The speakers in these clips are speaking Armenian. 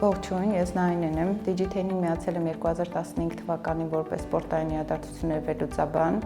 Ողջույն, ես Նայինեն եմ, Digiten-ին միացել եմ 2015 թվականին որպես սպորտային իրադարձությունների վերլուծաբան,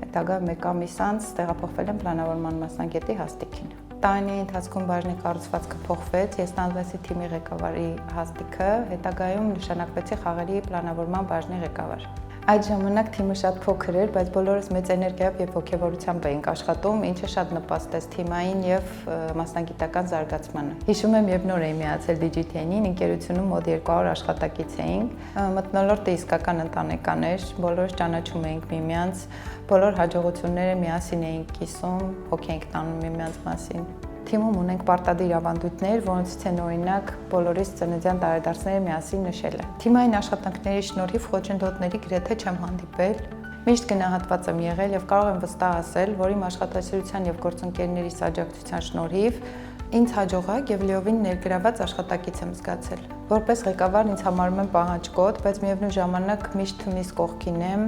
հետագա 1 ամիս անց տեղափոխվել եմ պլանավորման մասնագետի հաստիքին։ Տարիների ընթացքում բաժնի կառուցվածքը փոխվեց, ես ստանձնեցի թիմի ղեկավարի հաստիքը, հետագայում նշանակվեցի խաղերի պլանավորման բաժնի ղեկավար։ Այդ ժամանակ թիմը շատ փոքր էր, բայց բոլորս մեծ էներգիայով եւ ոգևորությամբ էինք աշխատում, ինչը շատ նպաստեց թիմային եւ մասնագիտական զարգացմանը։ Հիշում եմ, երբ նոր էի միացել Digiten-ին, ընկերությունում մոտ 200 աշխատակից էինք։ Մթնոլորտը իսկական ընտանեկան էր, բոլորս ճանաչում էինք միմյանց, բոլոր հաջողությունները միասին էինք կիսում, հոգ էինք տանում միմյանց մասին։ Թիմում ունենք պարտադիր ավանդույթներ, որոնցից են օրինակ բոլորիս ծննդյան տարեդարձները միասին նշելը։ Թիմային աշխատանքների շնորհիվ խոչընդոտների գրեթե չեմ հանդիպել։ Միշտ գնահատված եմ եղել եւ կարող եմ վստահ ասել, որ իմ աշխատասիրության եւ գործընկերներիս աջակցության շնորհիվ ինձ հաջողակ եւ լիովին ներգրաված աշխատակից եմ զգացել։ Որպես ղեկավար ինձ համարում եմ պահանջկոտ, բայց միևնույն ժամանակ միշտ թիմիս կողքին եմ,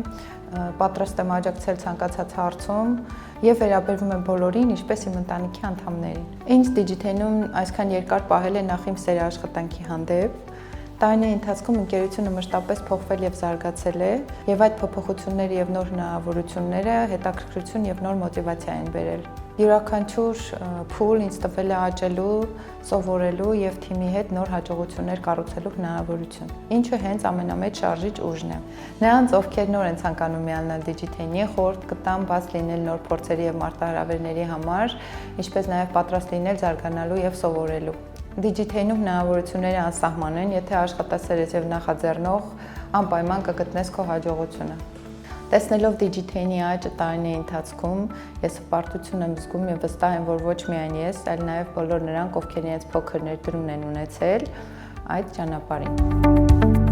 պատրաստ եմ աջակցել ցանկացած հարցում եւ վերաբերվում եմ բոլորին, ինչպես իմ ընտանիքի անդամներին։ Ինձ Digiten-ում այսքան երկար պահել է նախ իմ սերը աշխատանքի հանդեպ։ Տարիների ընթացքում ընկերությունը մշտապես փոխվել եւ զարգացել է, եւ այդ փոփոխությունները եւ նոր հնարավորությունները հետաքրքրություն եւ նոր մոտիվացիա են բերել։ Յուրաքանչյուր փուլ ինձ տվել է աճելու, սովորելու եւ թիմի հետ նոր հաջողություններ կառուցելու հնարավորություն, ինչը հենց ամենամեծ շարժիչ ուժն է։ Նրանց, ովքեր նոր են ցանկանում միանալ Digiten-ի, խորհուրդ կտամ բաց լինել նոր փորձերի եւ մարտահրավերների համար, ինչպես նաեւ պատրաստ լինել զարգանալու եւ սովորելու։ Digiten-ում հնարավորությունները անսահման են, եթե աշխատասեր ես եւ նախաձեռնող, անպայման կգտնես քո հաջողությունը։ Տեսնելով Digiten-ի աճը տարիների ընթացքում, ես հպարտություն եմ զգում եւ վստահ եմ, որ ոչ միայն ես, այլ նաեւ բոլոր նրանք, ովքեր իրենց փոքր ներդրումն են ունեցել այդ ճանապարհին։